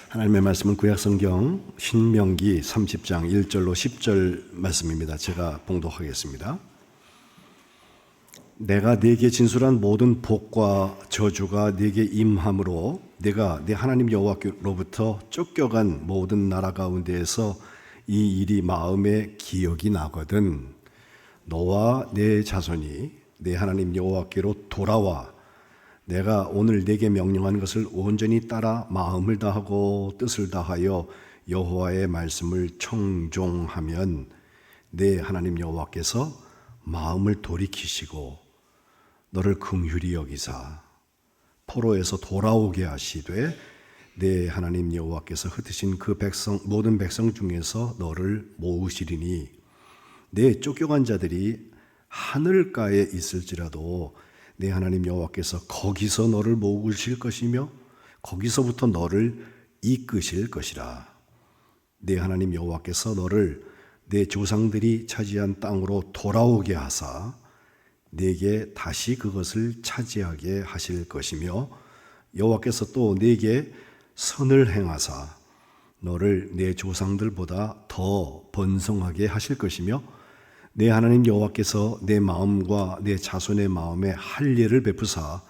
하나님의 말씀은 구약성경 신명기 30장 1절로 10절 말씀입니다. 제가 봉독하겠습니다. 내가 네게 진술한 모든 복과 저주가 네게 임함으로 네가 네 하나님 여호와께로부터 쫓겨간 모든 나라 가운데에서 이 일이 마음에 기억이 나거든 너와 네 자손이 네 하나님 여호와께로 돌아와 내가 오늘 네게 명령한 것을 온전히 따라 마음을 다하고 뜻을 다하여 여호와의 말씀을 청종하면 네 하나님 여호와께서 마음을 돌이키시고 너를 긍휼히 여기사 포로에서 돌아오게 하시되 네 하나님 여호와께서 흩으신 그 모든 백성 중에서 너를 모으시리니 네 쫓겨간 자들이 하늘가에 있을지라도 네 하나님 여호와께서 거기서 너를 모으실 것이며 거기서부터 너를 이끄실 것이라. 네 하나님 여호와께서 너를 네 조상들이 차지한 땅으로 돌아오게 하사 네게 다시 그것을 차지하게 하실 것이며 여호와께서 또 네게 선을 행하사 너를 네 조상들보다 더 번성하게 하실 것이며 내 하나님 여호와께서 내 마음과 내 자손의 마음에 할례를 베푸사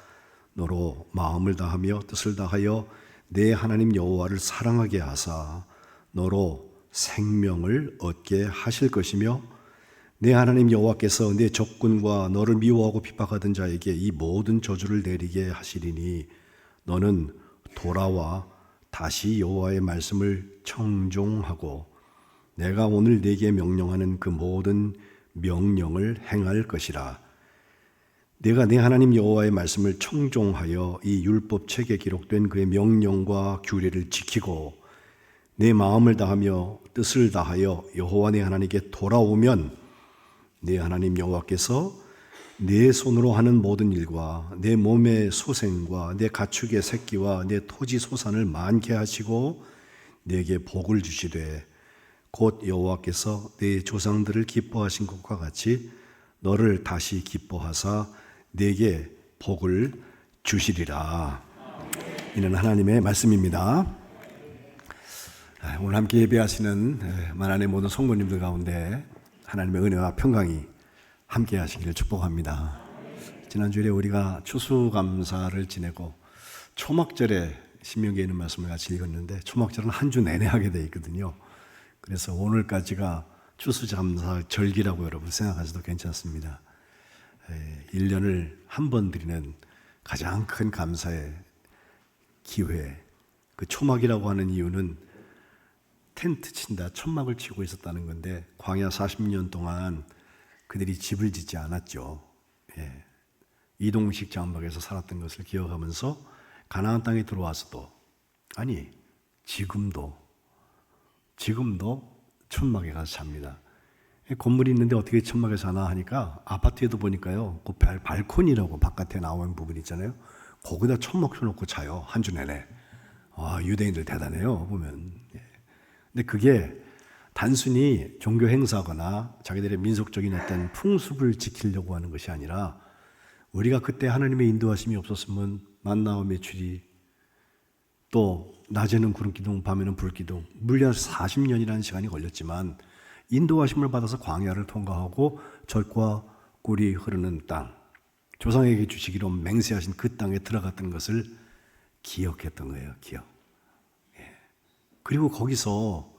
너로 마음을 다하며 뜻을 다하여 내 하나님 여호와를 사랑하게 하사 너로 생명을 얻게 하실 것이며 내 하나님 여호와께서 내 적군과 너를 미워하고 핍박하던 자에게 이 모든 저주를 내리게 하시리니 너는 돌아와 다시 여호와의 말씀을 청종하고 내가 오늘 네게 명령하는 그 모든 명령을 행할 것이라. 내가 네 하나님 여호와의 말씀을 청종하여 이 율법책에 기록된 그의 명령과 규례를 지키고 내 마음을 다하며 뜻을 다하여 여호와 네 하나님께 돌아오면 네 하나님 여호와께서 내 손으로 하는 모든 일과 내 몸의 소생과 내 가축의 새끼와 내 토지 소산을 많게 하시고 네게 복을 주시되 곧 여호와께서 네 조상들을 기뻐하신 것과 같이 너를 다시 기뻐하사 네게 복을 주시리라. 이는 하나님의 말씀입니다. 오늘 함께 예배하시는 만안의 모든 성도님들 가운데 하나님의 은혜와 평강이 함께 하시기를 축복합니다. 지난주에 우리가 추수감사를 지내고 초막절에 신명기에 있는 말씀을 같이 읽었는데 초막절은 한 주 내내 하게 되어 있거든요. 그래서 오늘까지가 추수감사 절기라고 여러분 생각하셔도 괜찮습니다. 1년을 한 번 드리는 가장 큰 감사의 기회. 그 초막이라고 하는 이유는 텐트 친다, 천막을 치고 있었다는 건데 광야 40년 동안 그들이 집을 짓지 않았죠. 이동식 장막에서 살았던 것을 기억하면서 가나안 땅에 들어와서도 아니 지금도 천막에 가서 잡니다. 건물이 있는데 어떻게 천막에 사나 하니까 아파트에도 보니까요, 그 발코니라고 바깥에 나오는 부분 있잖아요. 거기다 천막 쳐놓고 자요. 한 주 내내. 유대인들 대단해요, 보면. 근데 그게 단순히 종교 행사거나 자기들의 민속적인 어떤 풍습을 지키려고 하는 것이 아니라 우리가 그때 하나님의 인도하심이 없었으면 만나와 메추리 또 낮에는 구름기둥 밤에는 불기둥 물려 40년이라는 시간이 걸렸지만 인도하심을 받아서 광야를 통과하고 젖과 꿀이 흐르는 땅 조상에게 주시기로 맹세하신 그 땅에 들어갔던 것을 기억했던 거예요. 기억. 그리고 거기서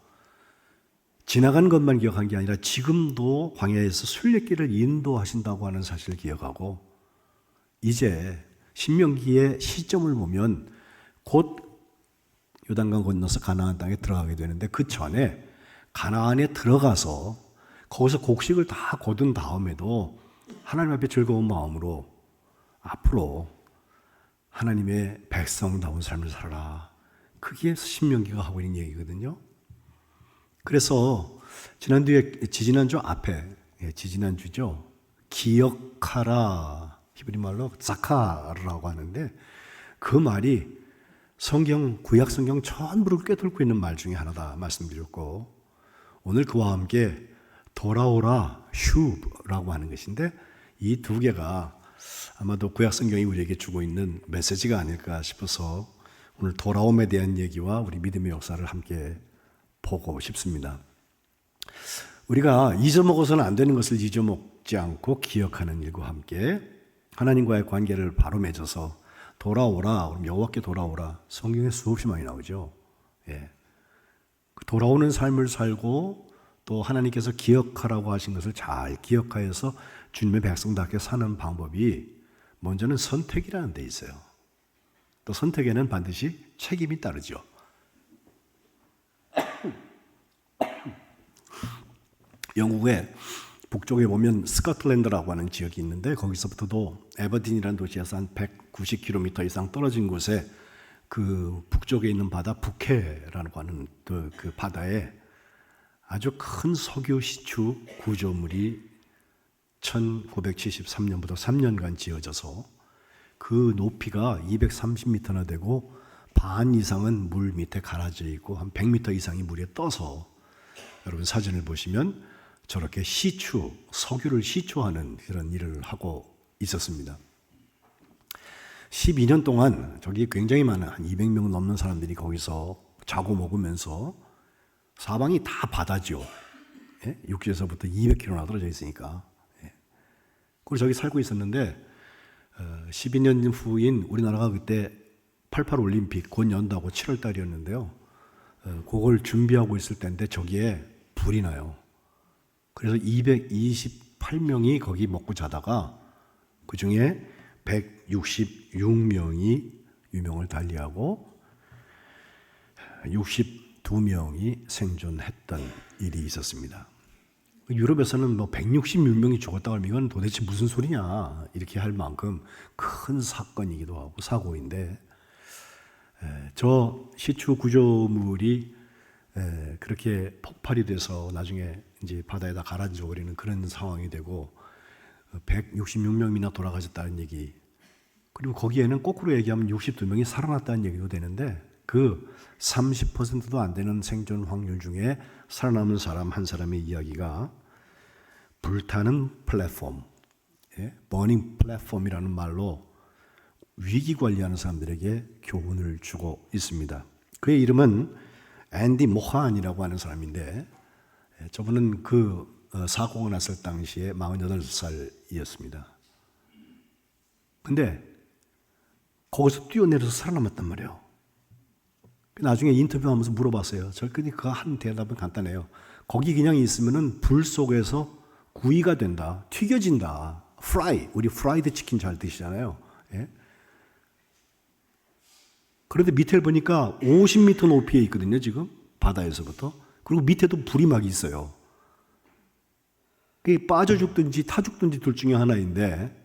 지나간 것만 기억한 게 아니라 지금도 광야에서 순례길을 인도하신다고 하는 사실을 기억하고 이제 신명기의 시점을 보면 곧 요단강 건너서 가나안 땅에 들어가게 되는데 그 전에 가나안에 들어가서 거기서 곡식을 다 거둔 다음에도 하나님 앞에 즐거운 마음으로 앞으로 하나님의 백성다운 삶을 살아라. 그게 신명기가 하고 있는 얘기거든요. 그래서 지지난주 앞에 지지난주죠. 기억하라 히브리 말로 자카라고 하는데 그 말이 구약 성경 전부를 꿰뚫고 있는 말 중에 하나다 말씀드렸고 오늘 그와 함께 돌아오라 슈브라고 하는 것인데 이 두 개가 아마도 구약 성경이 우리에게 주고 있는 메시지가 아닐까 싶어서 오늘 돌아옴에 대한 얘기와 우리 믿음의 역사를 함께 보고 싶습니다. 우리가 잊어먹어서는 안 되는 것을 잊어먹지 않고 기억하는 일과 함께 하나님과의 관계를 바로 맺어서 돌아오라, 여호와께 돌아오라. 성경에 수없이 많이 나오죠. 예. 돌아오는 삶을 살고 또 하나님께서 기억하라고 하신 것을 잘 기억하여서 주님의 백성답게 사는 방법이 먼저는 선택이라는 데 있어요. 또 선택에는 반드시 책임이 따르죠. 영국의 북쪽에 보면 스코틀랜드라고 하는 지역이 있는데 거기서부터도 에버딘이라는 도시에서 한 190km 이상 떨어진 곳에 그 북쪽에 있는 바다 북해라고 하는 그 바다에 아주 큰 석유 시추 구조물이 1973년부터 3년간 지어져서 그 높이가 230m나 되고 반 이상은 물 밑에 가라져 있고 한 100m 이상이 물에 떠서 여러분 사진을 보시면 저렇게 석유를 시추하는 그런 일을 하고 있었습니다. 12년 동안 저기 굉장히 많은 한 200명 넘는 사람들이 거기서 자고 먹으면서 사방이 다 바다죠. 예? 육지에서부터 200km나 떨어져 있으니까. 예. 그리고 저기 살고 있었는데 12년 후인 우리나라가 그때 88 올림픽 곧 연다고 7월 달이었는데요. 그걸 준비하고 있을 때인데 저기에 불이 나요. 그래서 228명이 거기 먹고 자다가 그 중에 166명이 유명을 달리하고 62명이 생존했던 일이 있었습니다. 유럽에서는 166명이 죽었다고 하면 이건 도대체 무슨 소리냐 이렇게 할 만큼 큰 사건이기도 하고 사고인데 저 시추 구조물이 그렇게 폭발이 돼서 나중에 이제 바다에다 가라앉아 버리는 그런 상황이 되고 166명이나 돌아가셨다는 얘기, 그리고 거기에는 거꾸로 얘기하면 62명이 살아났다는 얘기도 되는데 그 30%도 안 되는 생존 확률 중에 살아남은 사람 한 사람의 이야기가 불타는 플랫폼, 버닝 플랫폼이라는 말로 위기 관리하는 사람들에게 교훈을 주고 있습니다. 그의 이름은 앤디 모한이라고 하는 사람인데 저분은 그 사고가 났을 당시에 48살이었습니다. 근데 거기서 뛰어내려서 살아남았단 말이에요. 나중에 인터뷰하면서 물어봤어요. 절근히 그 한 대답은 간단해요. 거기 그냥 있으면은 불 속에서 구이가 된다, 튀겨진다. 프라이, 우리 프라이드 치킨 잘 드시잖아요. 예? 그런데 밑에 보니까 50m 높이에 있거든요, 지금 바다에서부터. 그리고 밑에도 불이 막 있어요. 그게 빠져 죽든지 타 죽든지 둘 중에 하나인데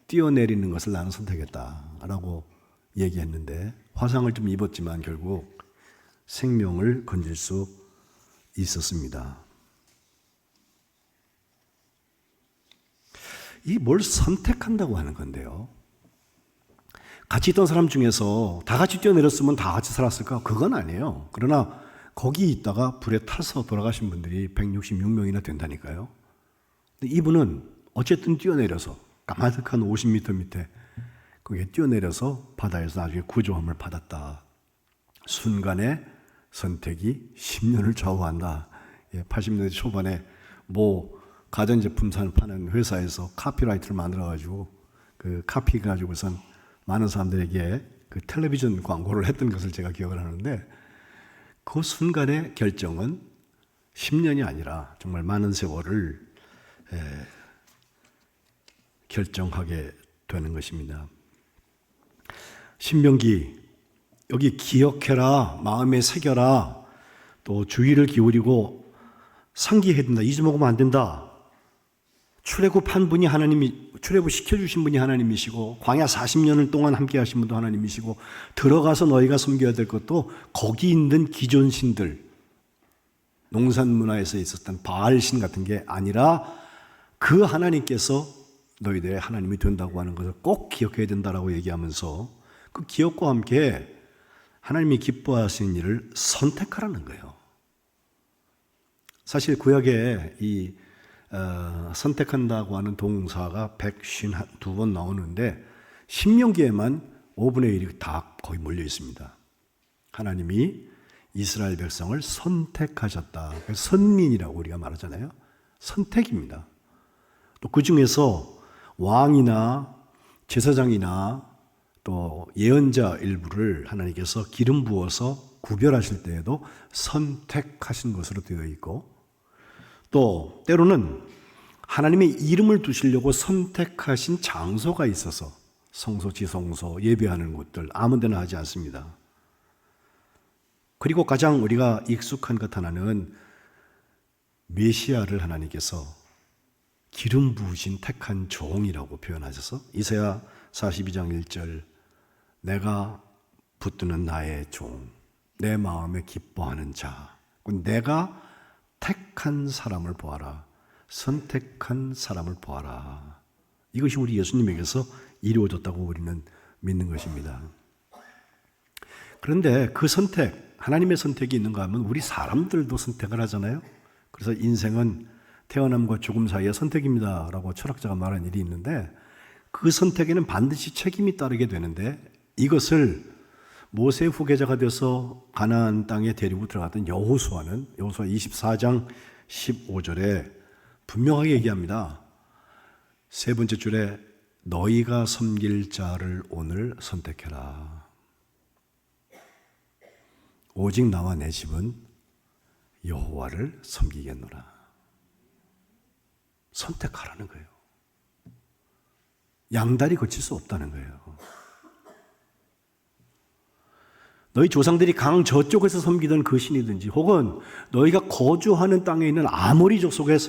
뛰어내리는 것을 나는 선택했다라고 얘기했는데 화상을 좀 입었지만 결국 생명을 건질 수 있었습니다. 이 뭘 선택한다고 하는 건데요. 같이 있던 사람 중에서 다 같이 뛰어내렸으면 다 같이 살았을까? 그건 아니에요. 그러나 거기 있다가 불에 타서 돌아가신 분들이 166명이나 된다니까요. 근데 이분은 어쨌든 뛰어내려서 까마득한 50m 밑에 거기에 뛰어내려서 바다에서 나중에 구조함을 받았다. 순간의 선택이 10년을 좌우한다. 80년대 초반에 가전제품 파는 회사에서 카피라이트를 만들어가지고 그 카피 가지고선 많은 사람들에게 그 텔레비전 광고를 했던 것을 제가 기억을 하는데 그 순간의 결정은 10년이 아니라 정말 많은 세월을 결정하게 되는 것입니다. 신명기 여기 기억해라, 마음에 새겨라, 또 주의를 기울이고 상기해야 된다, 잊어먹으면 안 된다. 출애굽한 분이 출애굽 시켜주신 분이 하나님이시고 광야 40년을 동안 함께 하신 분도 하나님이시고 들어가서 너희가 섬겨야 될 것도 거기 있는 기존 신들, 농산 문화에서 있었던 바알신 같은 게 아니라 그 하나님께서 너희들의 하나님이 된다고 하는 것을 꼭 기억해야 된다라고 얘기하면서 그 기억과 함께 하나님이 기뻐하시는 일을 선택하라는 거예요. 사실 구약에 이 선택한다고 하는 동사가 152번 나오는데 신명기에만 5분의 1이 다 거의 몰려 있습니다. 하나님이 이스라엘 백성을 선택하셨다. 선민이라고 우리가 말하잖아요. 선택입니다. 또 그 중에서 왕이나 제사장이나 또 예언자 일부를 하나님께서 기름 부어서 구별하실 때에도 선택하신 것으로 되어 있고, 또 때로는 하나님의 이름을 두시려고 선택하신 장소가 있어서 성소, 지성소, 예배하는 곳들 아무 데나 하지 않습니다. 그리고 가장 우리가 익숙한 것 하나는 메시아를 하나님께서 기름 부으신 택한 종이라고 표현하셔서 이사야 42장 1절 내가 붙드는 나의 종, 내 마음에 기뻐하는 자, 내가 택한 사람을 보아라, 선택한 사람을 보아라. 이것이 우리 예수님에게서 이루어졌다고 우리는 믿는 것입니다. 그런데 그 선택, 하나님의 선택이 있는가 하면 우리 사람들도 선택을 하잖아요. 그래서 인생은 태어남과 죽음 사이의 선택입니다 라고 철학자가 말한 일이 있는데, 그 선택에는 반드시 책임이 따르게 되는데, 이것을 모세 후계자가 돼서 가나안 땅에 데리고 들어갔던 여호수아는 여호수아 24장 15절에 분명하게 얘기합니다. 세 번째 줄에 너희가 섬길 자를 오늘 선택해라. 오직 나와 내 집은 여호와를 섬기겠노라. 선택하라는 거예요. 양다리 거칠 수 없다는 거예요. 너희 조상들이 강 저쪽에서 섬기던 그 신이든지 혹은 너희가 거주하는 땅에 있는 아모리 족속의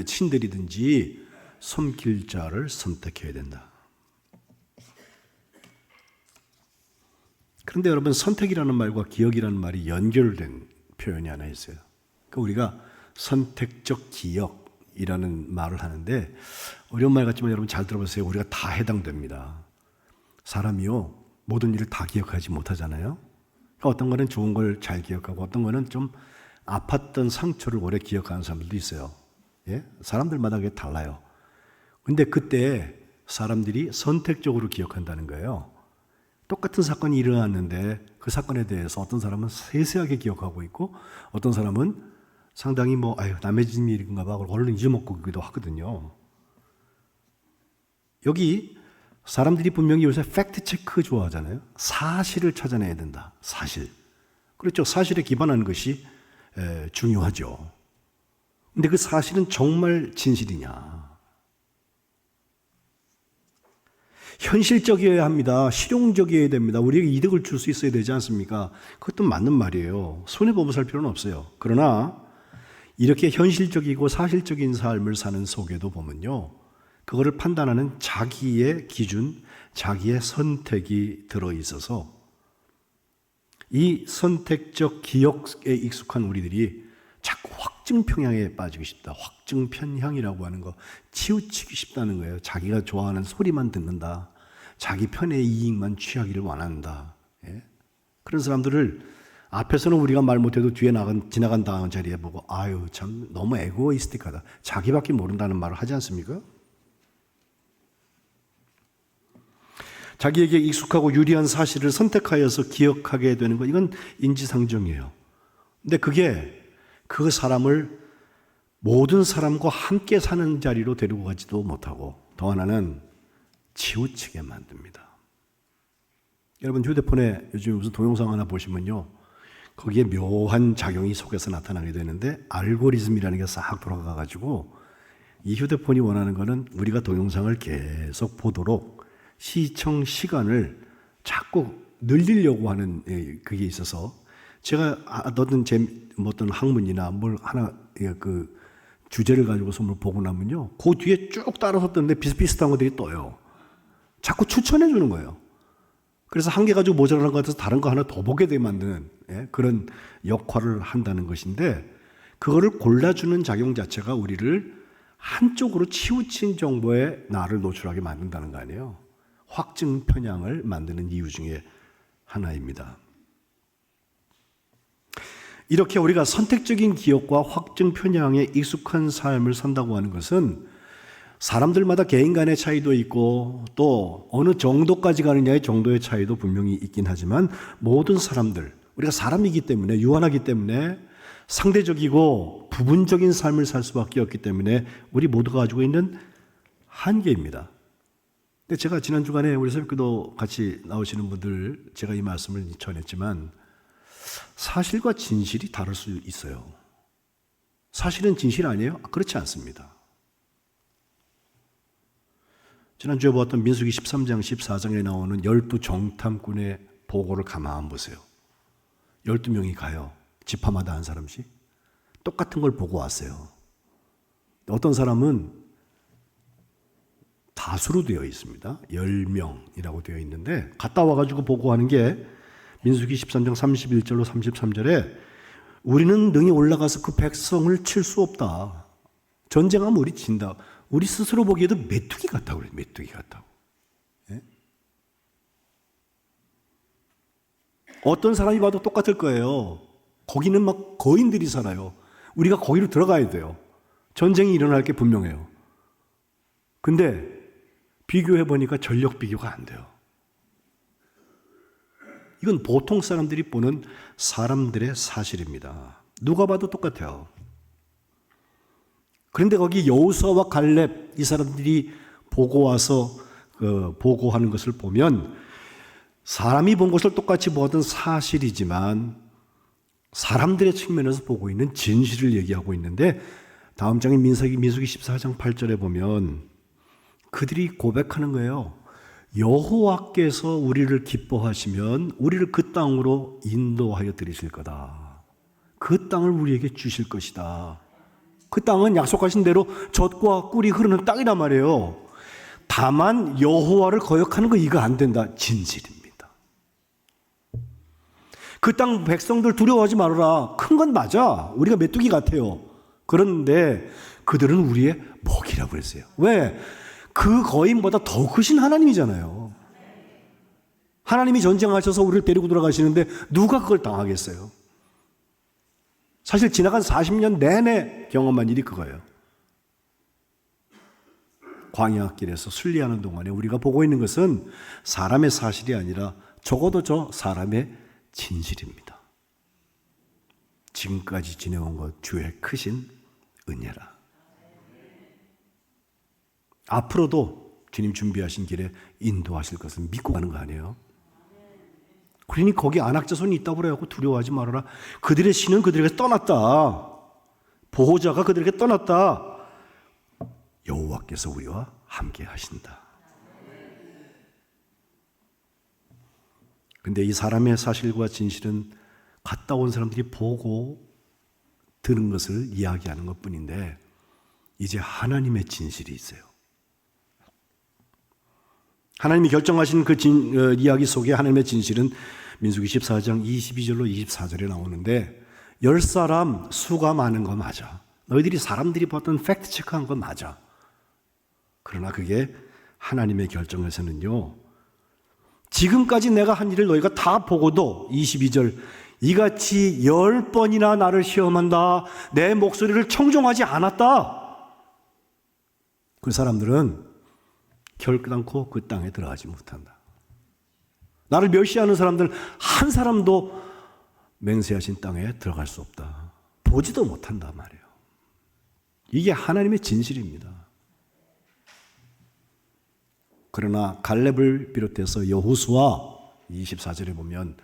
신들이든지 섬길 자를 선택해야 된다. 그런데 여러분, 선택이라는 말과 기억이라는 말이 연결된 표현이 하나 있어요. 그러니까 우리가 선택적 기억이라는 말을 하는데, 어려운 말 같지만 여러분 잘 들어보세요. 우리가 다 해당됩니다. 사람이요, 모든 일을 다 기억하지 못하잖아요. 그러니까 어떤 거는 좋은 걸 잘 기억하고 어떤 거는 좀 아팠던 상처를 오래 기억하는 사람들도 있어요. 예? 사람들마다 그게 달라요. 근데 그때 사람들이 선택적으로 기억한다는 거예요. 똑같은 사건이 일어났는데 그 사건에 대해서 어떤 사람은 세세하게 기억하고 있고 어떤 사람은 상당히 남의 집 일인가 봐 얼른 잊어먹고 기도 하거든요. 여기 사람들이 분명히 요새 팩트 체크 좋아하잖아요. 사실을 찾아내야 된다. 사실. 그렇죠. 사실에 기반하는 것이 중요하죠. 근데 그 사실은 정말 진실이냐? 현실적이어야 합니다. 실용적이어야 됩니다. 우리에게 이득을 줄 수 있어야 되지 않습니까? 그것도 맞는 말이에요. 손해보고 살 필요는 없어요. 그러나 이렇게 현실적이고 사실적인 삶을 사는 속에도 보면요, 그거를 판단하는 자기의 기준, 자기의 선택이 들어있어서 이 선택적 기억에 익숙한 우리들이 자꾸 확증 편향에 빠지고 싶다. 확증 편향이라고 하는 거, 치우치기 싶다는 거예요. 자기가 좋아하는 소리만 듣는다. 자기 편의 이익만 취하기를 원한다. 예? 그런 사람들을 앞에서는 우리가 말 못해도 뒤에 지나간 다음 자리에 보고 아유 참 너무 에고이스틱하다. 자기밖에 모른다는 말을 하지 않습니까? 자기에게 익숙하고 유리한 사실을 선택하여서 기억하게 되는 것, 이건 인지상정이에요. 근데 그게 그 사람을 모든 사람과 함께 사는 자리로 데리고 가지도 못하고 더 하나는 치우치게 만듭니다. 여러분 휴대폰에 요즘 무슨 동영상 하나 보시면요, 거기에 묘한 작용이 속에서 나타나게 되는데 알고리즘이라는 게 싹 돌아가가지고 이 휴대폰이 원하는 거는 우리가 동영상을 계속 보도록 시청 시간을 자꾸 늘리려고 하는 그게 있어서, 제가 어떤 학문이나 뭘 하나 그 주제를 가지고서 뭘 보고 나면요, 그 뒤에 쭉 따라서 뜨는데 비슷비슷한 것들이 떠요. 자꾸 추천해 주는 거예요. 그래서 한 개 가지고 모자라는 것 같아서 다른 거 하나 더 보게 되게 만드는 그런 역할을 한다는 것인데, 그거를 골라주는 작용 자체가 우리를 한쪽으로 치우친 정보에 나를 노출하게 만든다는 거 아니에요. 확증 편향을 만드는 이유 중에 하나입니다. 이렇게 우리가 선택적인 기억과 확증 편향에 익숙한 삶을 산다고 하는 것은 사람들마다 개인 간의 차이도 있고 또 어느 정도까지 가느냐의 정도의 차이도 분명히 있긴 하지만 모든 사람들, 우리가 사람이기 때문에, 유한하기 때문에 상대적이고 부분적인 삶을 살 수밖에 없기 때문에 우리 모두가 가지고 있는 한계입니다. 근데 제가 지난 주간에 우리 새벽기도 같이 나오시는 분들 제가 이 말씀을 전했지만 사실과 진실이 다를 수 있어요. 사실은 진실 아니에요? 그렇지 않습니다. 지난주에 보았던 민수기 13장 14장에 나오는 12정탐꾼의 보고를 가만 보세요. 12명이 가요. 지파마다 한 사람씩 똑같은 걸 보고 왔어요. 어떤 사람은 다수로 되어 있습니다. 10명이라고 되어 있는데 갔다 와가지고 보고하는 게 민수기 13장 31절로 33절에 우리는 능히 올라가서 그 백성을 칠 수 없다. 전쟁하면 우리 진다. 우리 스스로 보기에도 메뚜기 같다고 그래요. 메뚜기 같다고. 예? 어떤 사람이 봐도 똑같을 거예요. 거기는 막 거인들이 살아요. 우리가 거기로 들어가야 돼요. 전쟁이 일어날 게 분명해요. 근데 비교해 보니까 전력 비교가 안 돼요. 이건 보통 사람들이 보는 사람들의 사실입니다. 누가 봐도 똑같아요. 그런데 거기 여호수아와 갈렙 이 사람들이 보고 와서 보고하는 것을 보면 사람이 본 것을 똑같이 보았던 사실이지만 사람들의 측면에서 보고 있는 진실을 얘기하고 있는데 다음 장인 민수기 14장 8절에 보면 그들이 고백하는 거예요. 여호와께서 우리를 기뻐하시면 우리를 그 땅으로 인도하여 드리실 거다. 그 땅을 우리에게 주실 것이다. 그 땅은 약속하신 대로 젖과 꿀이 흐르는 땅이란 말이에요. 다만 여호와를 거역하는 거 이거 안 된다. 진실입니다. 그 땅 백성들 두려워하지 말아라. 큰 건 맞아. 우리가 메뚜기 같아요. 그런데 그들은 우리의 먹이라고 그랬어요. 왜? 그 거인보다 더 크신 하나님이잖아요. 하나님이 전쟁하셔서 우리를 데리고 돌아가시는데 누가 그걸 당하겠어요? 사실 지나간 40년 내내 경험한 일이 그거예요. 광야길에서 순리하는 동안에 우리가 보고 있는 것은 사람의 사실이 아니라 적어도 저 사람의 진실입니다. 지금까지 지내온 것 주의 크신 은혜라. 앞으로도 주님 준비하신 길에 인도하실 것을 믿고 가는 거 아니에요? 그러니 거기 안악자손이 있다고 그래갖고 두려워하지 말아라. 그들의 신은 그들에게 떠났다. 보호자가 그들에게 떠났다. 여호와께서 우리와 함께 하신다. 근데 이 사람의 사실과 진실은 갔다 온 사람들이 보고 들은 것을 이야기하는 것뿐인데 이제 하나님의 진실이 있어요. 하나님이 결정하신 그 이야기 속에 하나님의 진실은 민수기 14장 22절로 24절에 나오는데 10사람 수가 많은 거 맞아. 너희들이 사람들이 봤던 팩트 체크한 건 맞아. 그러나 그게 하나님의 결정에서는요. 지금까지 내가 한 일을 너희가 다 보고도 22절 이같이 10번이나 나를 시험한다. 내 목소리를 청종하지 않았다. 그 사람들은 결단코 그 땅에 들어가지 못한다. 나를 멸시하는 사람들 한 사람도 맹세하신 땅에 들어갈 수 없다. 보지도 못한다 말이에요. 이게 하나님의 진실입니다. 그러나 갈렙을 비롯해서 여호수아 24절에 보면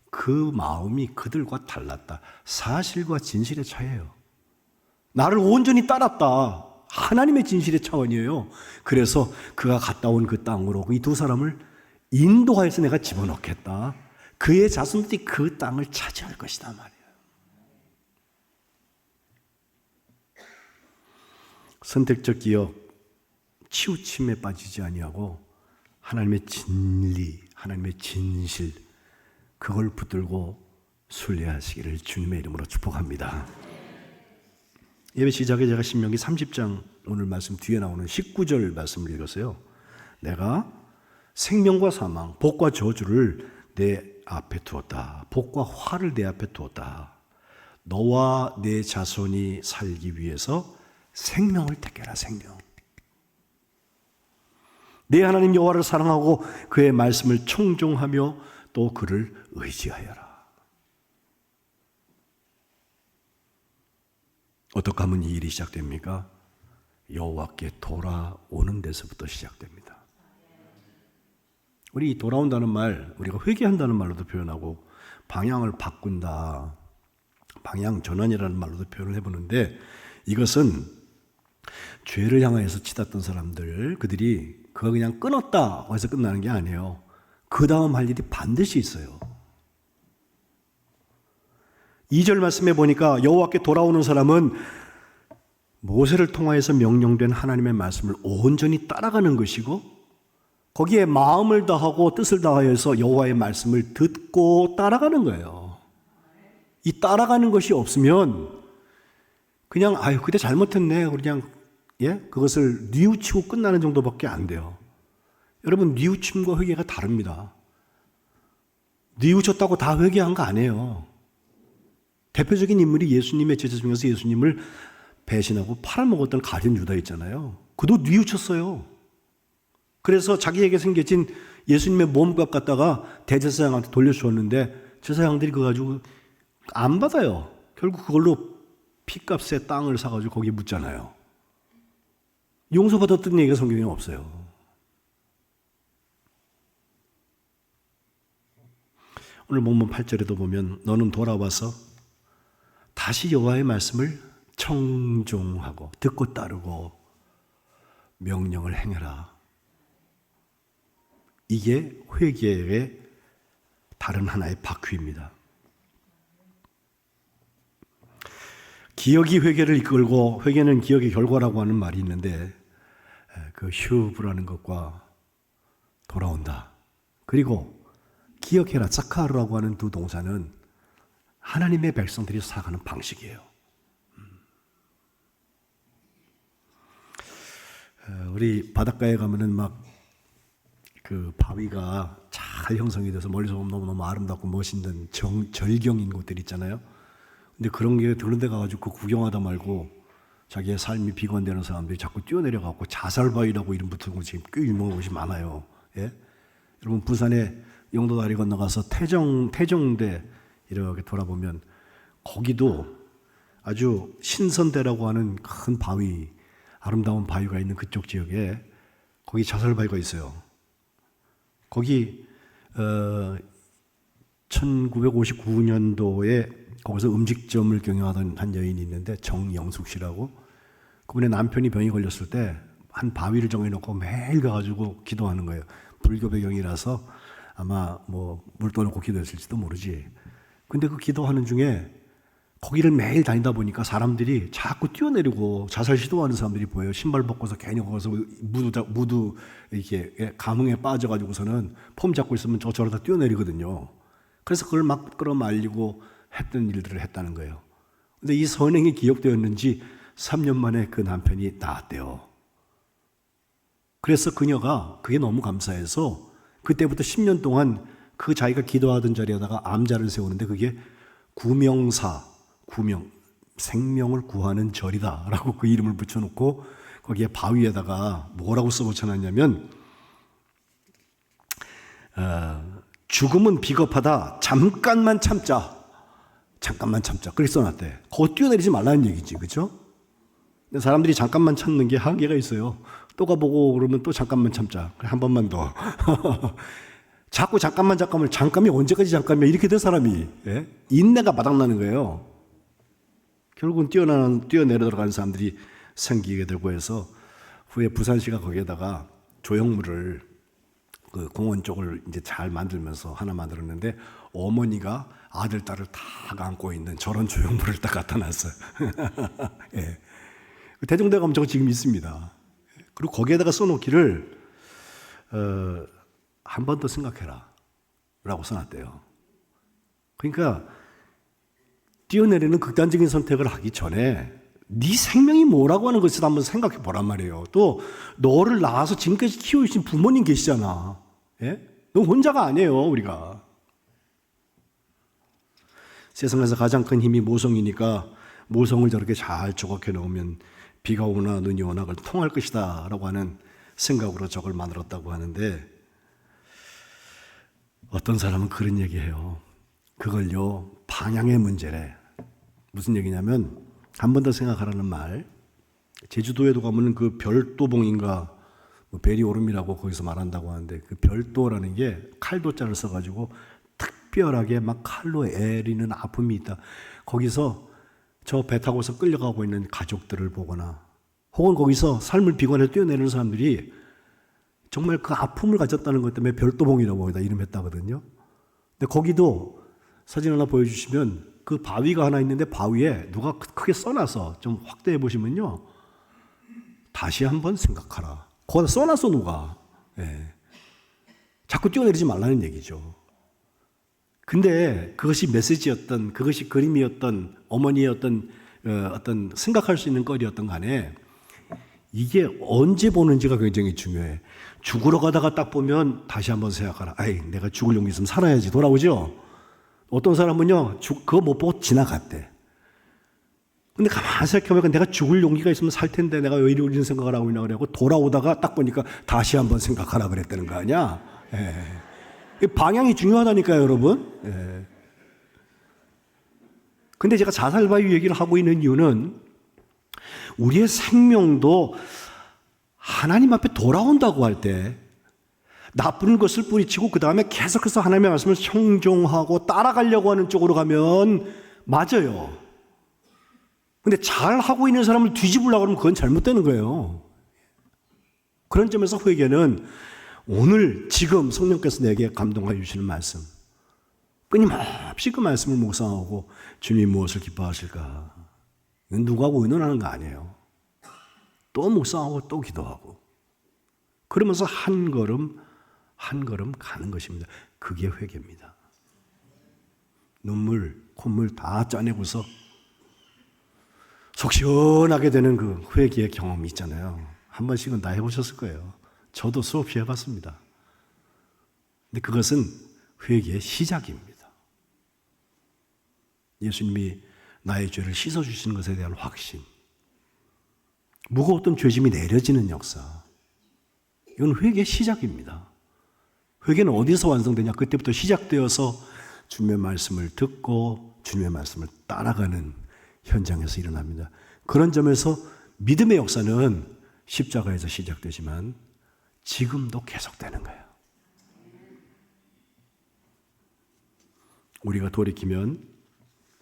그 마음이 그들과 달랐다. 사실과 진실의 차이예요. 나를 온전히 따랐다. 하나님의 진실의 차원이에요. 그래서 그가 갔다 온 그 땅으로 이 두 사람을 인도하여서 내가 집어넣겠다. 그의 자손들이 그 땅을 차지할 것이다 말이에요. 선택적 기억, 치우침에 빠지지 아니하고 하나님의 진리, 하나님의 진실 그걸 붙들고 순례하시기를 주님의 이름으로 축복합니다. 예배 시작에 제가 신명기 30장 오늘 말씀 뒤에 나오는 19절 말씀을 읽었어요. 내가 생명과 사망, 복과 저주를 내 앞에 두었다. 복과 화를 내 앞에 두었다. 너와 내 자손이 살기 위해서 생명을 택해라. 생명. 내 하나님 여호와를 사랑하고 그의 말씀을 청종하며 또 그를 의지하여라. 어떻게 하면 이 일이 시작됩니까? 여호와께 돌아오는 데서부터 시작됩니다. 우리 돌아온다는 말, 우리가 회개한다는 말로도 표현하고 방향을 바꾼다, 방향 전환이라는 말로도 표현을 해보는데, 이것은 죄를 향하여서 치닫던 사람들, 그들이 그거 그냥 끊었다 해서 끝나는 게 아니에요. 그 다음 할 일이 반드시 있어요. 2절 말씀에 보니까 여호와께 돌아오는 사람은 모세를 통하여서 명령된 하나님의 말씀을 온전히 따라가는 것이고, 거기에 마음을 다하고 뜻을 다하여서 여호와의 말씀을 듣고 따라가는 거예요. 이 따라가는 것이 없으면 그냥 그때 잘못했네 그냥 그것을 뉘우치고 끝나는 정도밖에 안 돼요. 여러분, 뉘우침과 회개가 다릅니다. 뉘우쳤다고 다 회개한 거 아니에요. 대표적인 인물이 예수님의 제자 중에서 예수님을 배신하고 팔아먹었던 가룟 유다 있잖아요. 그도 뉘우쳤어요. 그래서 자기에게 생겨진 예수님의 몸값 갖다가 대제사장한테 돌려주었는데 제사장들이 그거 가지고 안 받아요. 결국 그걸로 피값에 땅을 사가지고 거기 묻잖아요. 용서받았던 얘기가 성경에 없어요. 오늘 본문 8절에도 보면 너는 돌아와서 다시 여호와의 말씀을 청종하고 듣고 따르고 명령을 행해라. 이게 회개의 다른 하나의 바퀴입니다. 기억이 회개를 이끌고 회개는 기억의 결과라고 하는 말이 있는데, 그 휴브라는 것과 돌아온다, 그리고 기억해라, 사카르라고 하는 두 동사는 하나님의 백성들이 살아가는 방식이에요. 우리 바닷가에 가면은 막 그 바위가 잘 형성이 돼서 멀리서 보면 너무너무 아름답고 멋있는 절경인 곳들 있잖아요. 근데 그런 데 가가지고 그 구경하다 말고 자기의 삶이 비관되는 사람들이 자꾸 뛰어내려가고 자살바위라고 이름 붙은 곳이 꽤 유명한 곳이 많아요. 예? 여러분, 부산에 영도다리 건너가서 태정대 이렇게 돌아보면 거기도 아주 신선대라고 하는 큰 바위, 아름다운 바위가 있는 그쪽 지역에 거기 자살바위가 있어요. 거기 1959년도에 거기서 음식점을 경영하던 한 여인이 있는데 정영숙 씨라고, 그분의 남편이 병이 걸렸을 때 한 바위를 정해놓고 매일 가가지고 기도하는 거예요. 불교 배경이라서 아마 뭐 물 떠놓고 기도했을지도 모르지. 근데 그 기도하는 중에 거기를 매일 다니다 보니까 사람들이 자꾸 뛰어내리고 자살 시도하는 사람들이 보여요. 신발 벗고서 괜히 거기서 무드 이렇게 감흥에 빠져가지고서는 폼 잡고 있으면 저러다 뛰어내리거든요. 그래서 그걸 막 끌어말리고 했던 일들을 했다는 거예요. 근데 이 선행이 기억되었는지 3년 만에 그 남편이 나았대요. 그래서 그녀가 그게 너무 감사해서 그때부터 10년 동안 그 자기가 기도하던 자리에다가 암자를 세우는데 그게 생명을 구하는 절이다 라고 그 이름을 붙여놓고 거기에 바위에다가 뭐라고 써붙여놨냐면 죽음은 비겁하다, 잠깐만 참자 그렇게 써놨대. 거기 뛰어내리지 말라는 얘기지, 그렇죠? 근데 사람들이 잠깐만 참는 게 한계가 있어요. 또 가보고 그러면 또 잠깐만 참자, 한 번만 더 자꾸 잠깐이 언제까지 잠깐이야 이렇게 된 사람이, 인내가 바닥나는 거예요. 결국은 뛰어내려 들어가는 사람들이 생기게 되고 해서 후에 부산시가 거기에다가 조형물을 그 공원 쪽을 이제 잘 만들면서 하나 만들었는데 어머니가 아들, 딸을 다 안고 있는 저런 조형물을 딱 갖다 놨어요. 예. 대종대 가면 저거 지금 있습니다. 그리고 거기에다가 써놓기를 한 번 더 생각해라 라고 써놨대요. 그러니까 뛰어내리는 극단적인 선택을 하기 전에 네 생명이 뭐라고 하는 것을 한번 생각해 보란 말이에요. 또 너를 낳아서 지금까지 키워주신 부모님 계시잖아. 예? 너 혼자가 아니에요. 우리가 세상에서 가장 큰 힘이 모성이니까 모성을 저렇게 잘 조각해 놓으면 비가 오나 눈이 오나 그걸 통할 것이다 라고 하는 생각으로 저걸 만들었다고 하는데, 어떤 사람은 그런 얘기해요. 그걸요, 방향의 문제래. 무슨 얘기냐면 한 번 더 생각하라는 말. 제주도에도 가면 그 별도봉인가 베리오름이라고 거기서 말한다고 하는데, 그 별도라는 게 칼도자를 써가지고 특별하게 막 칼로 애리는 아픔이 있다. 거기서 저 배 타고서 끌려가고 있는 가족들을 보거나, 혹은 거기서 삶을 비관해 뛰어내리는 사람들이 정말 그 아픔을 가졌다는 것 때문에 별도봉이라고 거기다 이름했다거든요. 근데 거기도 사진 하나 보여주시면 그 바위가 하나 있는데, 바위에 누가 크게 써놔서 좀 확대해 보시면요, 다시 한번 생각하라. 거기다 써놨어 누가. 예. 자꾸 뛰어내리지 말라는 얘기죠. 근데 그것이 메시지였던, 그것이 그림이었던, 어머니의 어떤 생각할 수 있는 거리였던 간에, 이게 언제 보는지가 굉장히 중요해. 죽으러 가다가 딱 보면 다시 한번 생각하라. 아이, 내가 죽을 용기 있으면 살아야지. 돌아오죠. 어떤 사람은요, 그거 못 보고 지나갔대. 근데 가만히 생각해보니까 내가 죽을 용기가 있으면 살 텐데 내가 왜 이런 생각을 하고 있나 그래고 돌아오다가 딱 보니까 다시 한번 생각하라 그랬다는 거 아니야? 예. 방향이 중요하다니까요, 여러분. 예. 근데 제가 자살바위 얘기를 하고 있는 이유는, 우리의 생명도 하나님 앞에 돌아온다고 할 때 나쁜 것을 뿌리치고 그 다음에 계속해서 하나님의 말씀을 청종하고 따라가려고 하는 쪽으로 가면 맞아요. 근데 잘하고 있는 사람을 뒤집으려고 하면 그건 잘못되는 거예요. 그런 점에서 회개는 오늘 지금 성령께서 내게 감동하여 주시는 말씀, 끊임없이 그 말씀을 묵상하고 주님이 무엇을 기뻐하실까, 이건 누구하고 의논하는 거 아니에요. 또 묵상하고 또 기도하고 그러면서 한 걸음 한 걸음 가는 것입니다. 그게 회개입니다. 눈물, 콧물 다 짜내고서 속 시원하게 되는 그 회개의 경험이 있잖아요. 한 번씩은 다 해보셨을 거예요. 저도 수없이 해봤습니다. 근데 그것은 회개의 시작입니다. 예수님이 나의 죄를 씻어주시는 것에 대한 확신, 무거웠던 죄짐이 내려지는 역사, 이건 회개의 시작입니다. 회개는 어디서 완성되냐? 그때부터 시작되어서 주님의 말씀을 듣고 주님의 말씀을 따라가는 현장에서 일어납니다. 그런 점에서 믿음의 역사는 십자가에서 시작되지만 지금도 계속되는 거예요. 우리가 돌이키면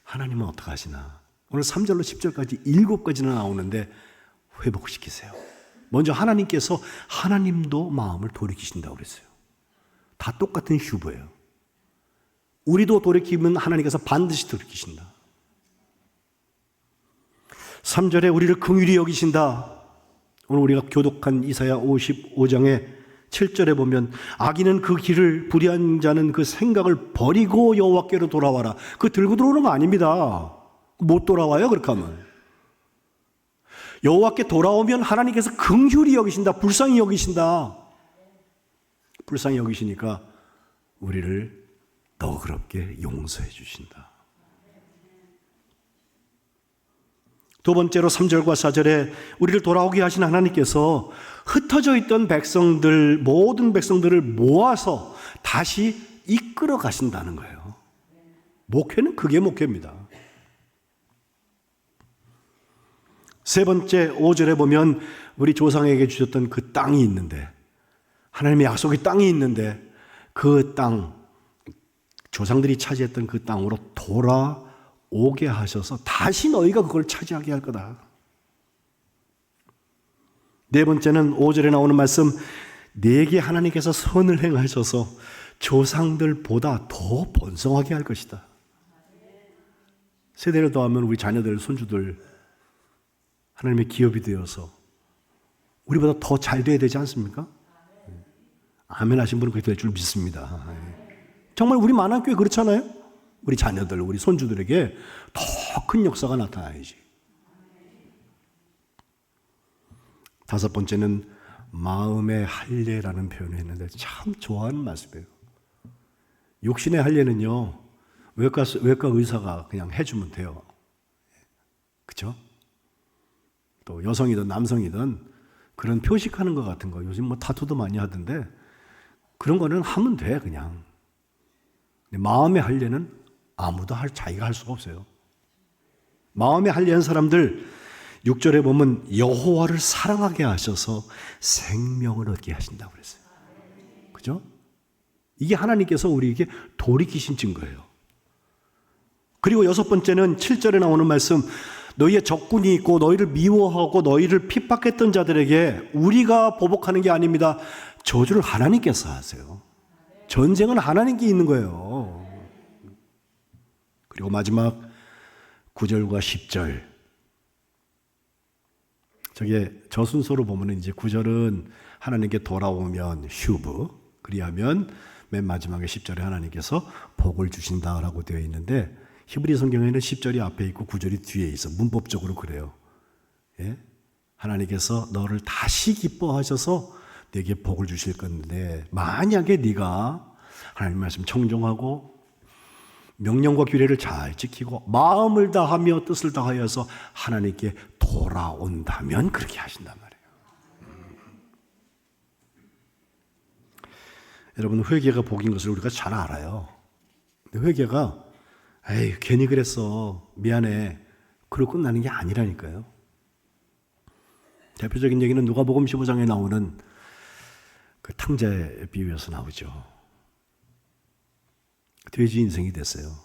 하나님은 어떻게 하시나? 오늘 3절로 10절까지 7가지나 나오는데 회복시키세요. 먼저 하나님께서 하나님도 마음을 돌이키신다고 그랬어요. 다 똑같은 휴브예요. 우리도 돌이키면 하나님께서 반드시 돌이키신다. 3절에 우리를 긍휼히 여기신다. 오늘 우리가 교독한 이사야 55장의 7절에 보면, 악인은 그 길을, 불의한 자는 그 생각을 버리고 여호와께로 돌아와라. 그 들고 들어오는 거 아닙니다. 못 돌아와요 그렇게 하면. 여호와께 돌아오면 하나님께서 긍휼히 여기신다. 불쌍히 여기신다. 불쌍히 여기시니까 우리를 너그럽게 용서해 주신다. 두 번째로 3절과 4절에 우리를 돌아오게 하신 하나님께서 흩어져 있던 백성들, 모든 백성들을 모아서 다시 이끌어 가신다는 거예요. 목회는 그게 목회입니다. 세 번째 5절에 보면 우리 조상에게 주셨던 그 땅이 있는데, 하나님의 약속의 땅이 있는데, 그 땅, 조상들이 차지했던 그 땅으로 돌아오게 하셔서 다시 너희가 그걸 차지하게 할 거다. 네 번째는 5절에 나오는 말씀, 내게 하나님께서 선을 행하셔서 조상들보다 더 번성하게 할 것이다. 세대를 더하면 우리 자녀들, 손주들 하나님의 기업이 되어서 우리보다 더 잘 돼야 되지 않습니까? 아멘 하신 분은 그렇게 될 줄 믿습니다. 정말 우리 만안교회 그렇잖아요? 우리 자녀들, 우리 손주들에게 더 큰 역사가 나타나야지. 다섯 번째는 마음의 할례라는 표현을 했는데 참 좋아하는 말씀이에요. 육신의 할례는요, 외과 의사가 그냥 해주면 돼요. 그렇죠? 또 여성이든 남성이든 그런 표식하는 것 같은 거, 요즘 뭐 타투도 많이 하던데 그런 거는 하면 돼 그냥. 근데 마음의 할례는 아무도 자기가 할 수가 없어요. 마음에 할례한 사람들 6절에 보면 여호와를 사랑하게 하셔서 생명을 얻게 하신다고 그랬어요. 그죠? 이게 하나님께서 우리에게 돌이키신 증거예요. 그리고 6번째는 7절에 나오는 말씀, 너희의 적군이 있고 너희를 미워하고 너희를 핍박했던 자들에게 우리가 보복하는 게 아닙니다. 저주를 하나님께서 하세요. 전쟁은 하나님께 있는 거예요. 그리고 마지막 9절과 10절. 저게 저 순서로 보면 이제 9절은 하나님께 돌아오면 휴브, 그리하면 맨 마지막에 10절에 하나님께서 복을 주신다라고 되어 있는데, 히브리 성경에는 10절이 앞에 있고 9절이 뒤에 있어. 문법적으로 그래요. 예? 하나님께서 너를 다시 기뻐하셔서 내게 복을 주실 건데, 만약에 네가 하나님 말씀 청종하고 명령과 규례를 잘 지키고 마음을 다하며 뜻을 다하여서 하나님께 돌아온다면 그렇게 하신단 말이에요. 여러분, 회개가 복인 것을 우리가 잘 알아요. 근데 회개가 에이 괜히 그랬어, 미안해, 그러고 끝나는 게 아니라니까요. 대표적인 얘기는 누가복음 15장에 나오는 그 탕자의 비유에서 나오죠. 돼지 인생이 됐어요.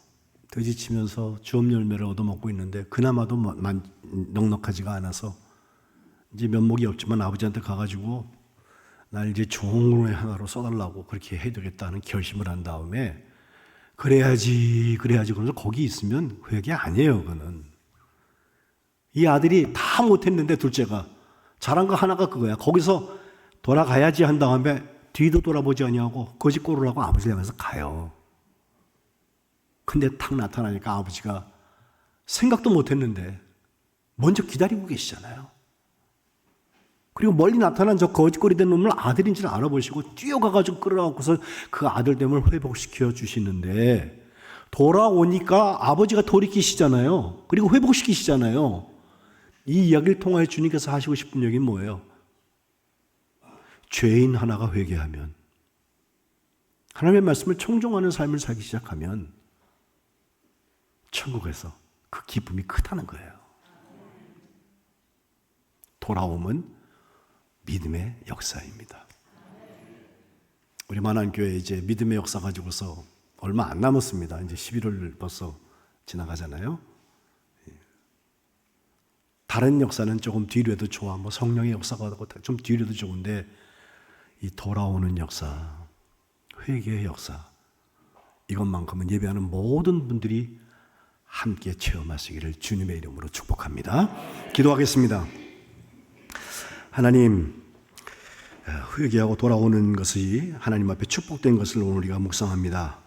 돼지 치면서 주업 열매를 얻어먹고 있는데 그나마도 넉넉하지가 않아서 이제 면목이 없지만 아버지한테 가가지고 날 이제 종으로 하나로 써달라고 그렇게 해드리겠다는 결심을 한 다음에 그래야지 그러면서 거기 있으면 회개 아니에요. 그거는 이 아들이 다 못했는데 둘째가 잘한 거 하나가 그거야. 거기서 돌아가야지 한 다음에 뒤도 돌아보지 아니하고 거짓골을 하고 아버지를 향해서 가요. 근데 탁 나타나니까 아버지가 생각도 못했는데 먼저 기다리고 계시잖아요. 그리고 멀리 나타난 저 거짓골이 된 놈을 아들인 줄 알아보시고 뛰어가가지고 끌어안고서 그 아들됨을 회복시켜 주시는데, 돌아오니까 아버지가 돌이키시잖아요. 그리고 회복시키시잖아요. 이 이야기를 통하여 주님께서 하시고 싶은 얘기는 뭐예요? 죄인 하나가 회개하면, 하나님의 말씀을 청종하는 삶을 살기 시작하면 천국에서 그 기쁨이 크다는 거예요. 돌아옴은 믿음의 역사입니다. 우리 만안교회 이제 믿음의 역사 가지고서 얼마 안 남았습니다. 이제 11월 벌써 지나가잖아요. 다른 역사는 조금 뒤로 해도 좋아. 뭐 성령의 역사가 좀 뒤로 해도 좋은데, 이 돌아오는 역사, 회개의 역사, 이것만큼은 예배하는 모든 분들이 함께 체험하시기를 주님의 이름으로 축복합니다. 기도하겠습니다. 하나님, 회개하고 돌아오는 것이 하나님 앞에 축복된 것을 오늘 우리가 묵상합니다.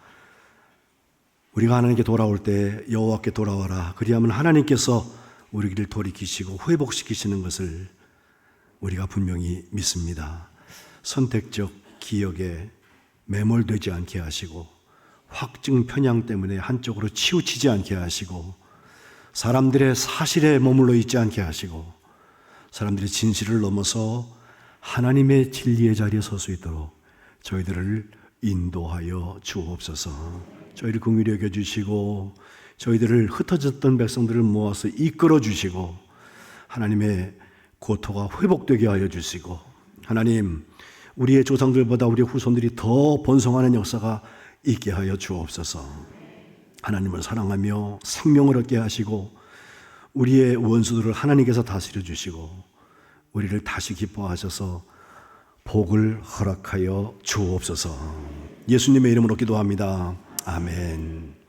우리가 하나님께 돌아올 때 여호와께 돌아와라, 그리하면 하나님께서 우리를 돌이키시고 회복시키시는 것을 우리가 분명히 믿습니다. 선택적 기억에 매몰되지 않게 하시고, 확증 편향 때문에 한쪽으로 치우치지 않게 하시고, 사람들의 사실에 머물러 있지 않게 하시고, 사람들의 진실을 넘어서 하나님의 진리의 자리에 설 수 있도록 저희들을 인도하여 주옵소서. 저희를 긍휼히 여겨주시고, 저희들을 흩어졌던 백성들을 모아서 이끌어 주시고, 하나님의 고토가 회복되게 하여 주시고, 하나님, 우리의 조상들보다 우리의 후손들이 더 번성하는 역사가 있게 하여 주옵소서. 하나님을 사랑하며 생명을 얻게 하시고, 우리의 원수들을 하나님께서 다스려 주시고, 우리를 다시 기뻐하셔서 복을 허락하여 주옵소서. 예수님의 이름으로 기도합니다. 아멘.